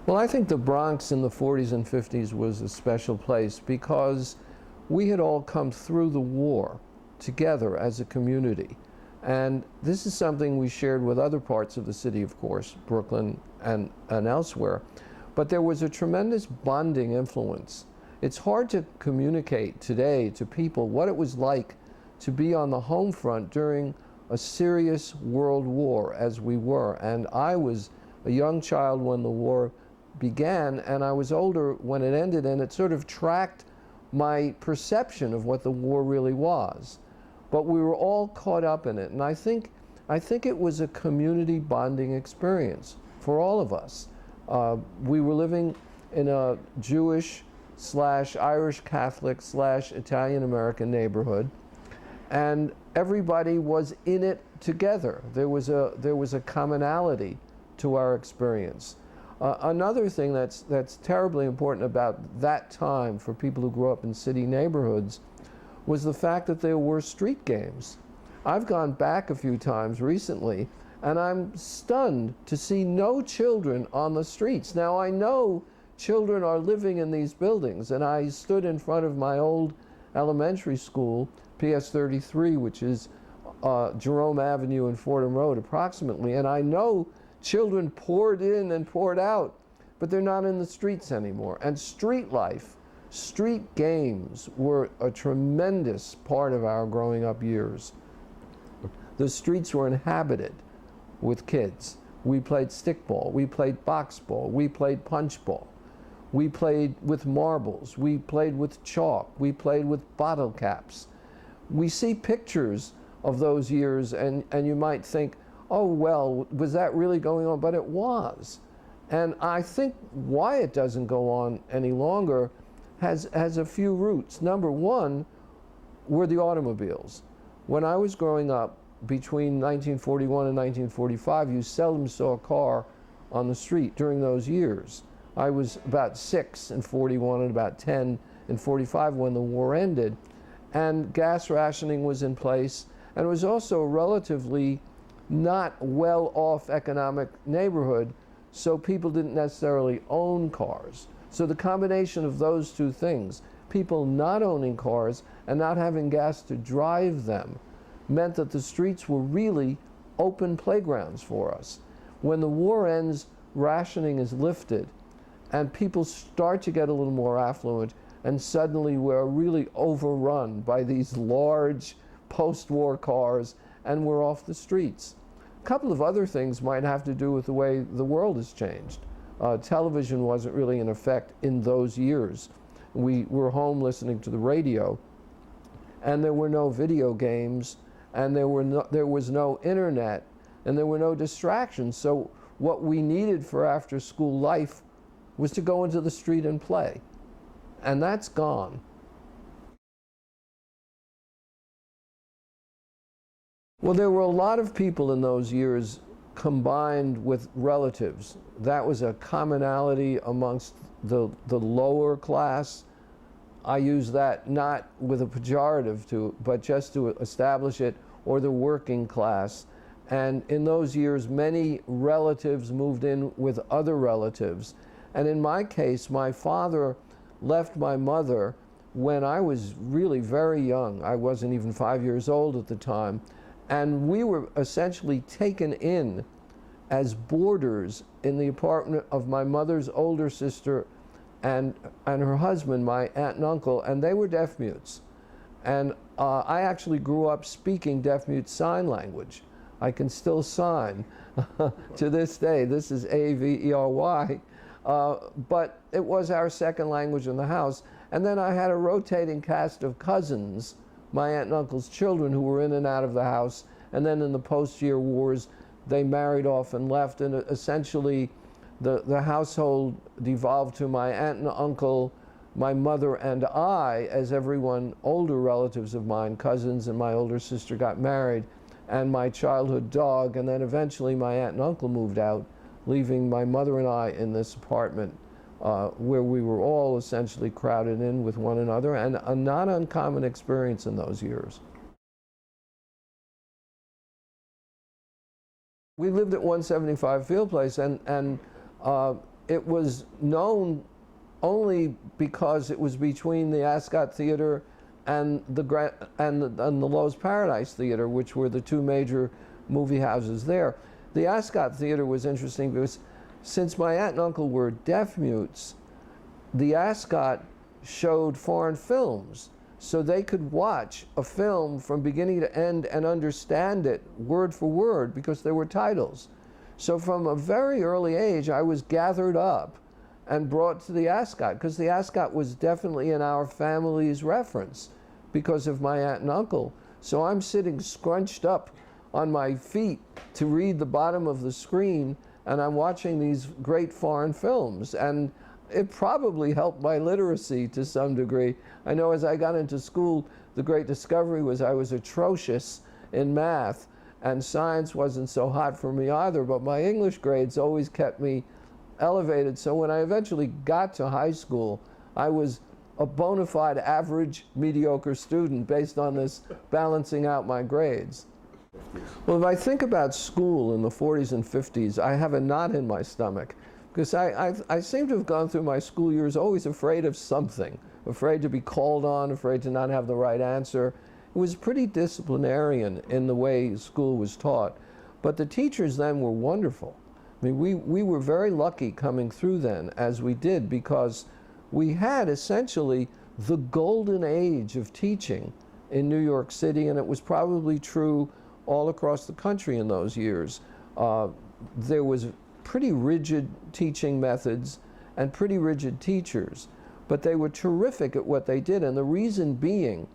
Well, I think the Bronx in the 40s and 50s was a special place because we had all come through the war together as a community. And this is something we shared with other parts of the city, of course, Brooklyn and elsewhere. But there was a tremendous bonding influence. It's hard to communicate today to people what it was like to be on the home front during a serious world war as we were. And I was a young child when the war began, and I was older when it ended, and it sort of tracked my perception of what the war really was. But we were all caught up in it, and I think it was a community bonding experience for all of us. We were living in a Jewish / Irish Catholic / Italian American neighborhood, and everybody was in it together. There was a commonality to our experience. Another thing that's terribly important about that time for people who grew up in city neighborhoods was the fact that there were street games. I've gone back a few times recently, and I'm stunned to see no children on the streets. Now, I know children are living in these buildings, and I stood in front of my old elementary school, PS 33, which is Jerome Avenue and Fordham Road approximately, and I know children poured in and poured out, but they're not in the streets anymore. And street life, street games were a tremendous part of our growing up years. The streets were inhabited with kids. We played stickball, we played box ball, we played punch ball, we played with marbles, we played with chalk, we played with bottle caps. We see pictures of those years, and you might think, oh, well, was that really going on? But it was. And I think why it doesn't go on any longer has a few roots. Number one were the automobiles. When I was growing up, between 1941 and 1945, you seldom saw a car on the street during those years. I was about 6 in 41 and about 10 in 45 when the war ended. And gas rationing was in place, and it was also a relatively not well-off economic neighborhood, so people didn't necessarily own cars. So the combination of those two things, people not owning cars and not having gas to drive them, meant that the streets were really open playgrounds for us. When the war ends, rationing is lifted, and people start to get a little more affluent, and suddenly we're really overrun by these large post-war cars, and we're off the streets. A couple of other things might have to do with the way the world has changed. Television wasn't really in effect in those years. We were home listening to the radio, and there were no video games, and there was no internet, and there were no distractions. So what we needed for after-school life was to go into the street and play, and that's gone. Well, there were a lot of people in those years combined with relatives. That was a commonality amongst the lower class. I use that not with a pejorative but just to establish it, or the working class. And in those years, many relatives moved in with other relatives. And in my case, my father left my mother when I was really very young. I wasn't even 5 years old at the time. And we were essentially taken in as boarders in the apartment of my mother's older sister and her husband, my aunt and uncle, and they were deaf mutes. And I actually grew up speaking deaf mute sign language. I can still sign to this day. This is A-V-E-R-Y. But it was our second language in the house. And then I had a rotating cast of cousins, my aunt and uncle's children, who were in and out of the house. And then in the post-year wars, they married off and left. And essentially, the household devolved to my aunt and uncle, my mother and I, as everyone, older relatives of mine, cousins and my older sister got married, and my childhood dog. And then eventually my aunt and uncle moved out, leaving my mother and I in this apartment where we were all essentially crowded in with one another, and a not uncommon experience in those years. We lived at 175 Field Place, and it was known only because it was between the Ascot Theater and the Loew's Paradise Theater, which were the two major movie houses there. The Ascot Theater was interesting because since my aunt and uncle were deaf mutes, the Ascot showed foreign films, so they could watch a film from beginning to end and understand it word for word because there were titles. So from a very early age, I was gathered up and brought to the Ascot, because the Ascot was definitely in our family's reference because of my aunt and uncle. So I'm sitting scrunched up on my feet to read the bottom of the screen, and I'm watching these great foreign films. And it probably helped my literacy to some degree. I know as I got into school, the great discovery was I was atrocious in math, and science wasn't so hot for me either, but my English grades always kept me elevated. So when I eventually got to high school, I was a bona fide average mediocre student based on this balancing out my grades. Well, if I think about school in the 40s and 50s, I have a knot in my stomach, because I seem to have gone through my school years always afraid of something, afraid to be called on, afraid to not have the right answer. It was pretty disciplinarian in the way school was taught, but the teachers then were wonderful. I mean, we were very lucky coming through then, as we did, because we had essentially the golden age of teaching in New York City, and it was probably true all across the country in those years. There was pretty rigid teaching methods and pretty rigid teachers, but they were terrific at what they did, and the reason being,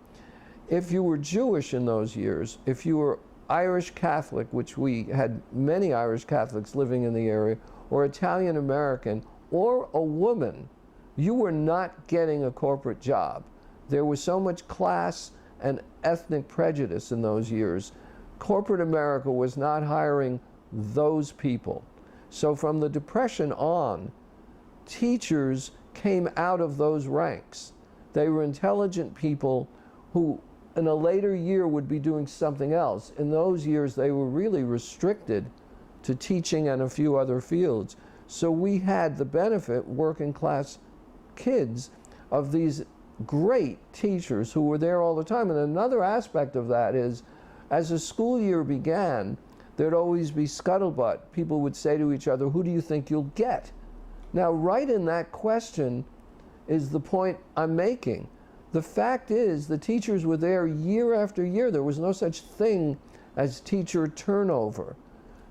if you were Jewish in those years, if you were Irish Catholic, which we had many Irish Catholics living in the area, or Italian American, or a woman, you were not getting a corporate job. There was so much class and ethnic prejudice in those years. Corporate America was not hiring those people. So from the Depression on, teachers came out of those ranks. They were intelligent people who in a later year would be doing something else. In those years, they were really restricted to teaching and a few other fields. So we had the benefit, working class kids, of these great teachers who were there all the time. And another aspect of that is, as the school year began, there'd always be scuttlebutt. People would say to each other, who do you think you'll get? Now, right in that question is the point I'm making. The fact is, the teachers were there year after year. There was no such thing as teacher turnover.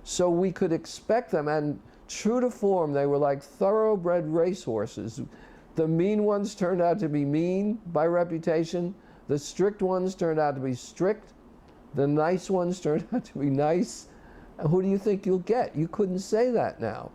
So we could expect them, and true to form, they were like thoroughbred racehorses. The mean ones turned out to be mean by reputation. The strict ones turned out to be strict. The nice ones turned out to be nice. Who do you think you'll get? You couldn't say that now.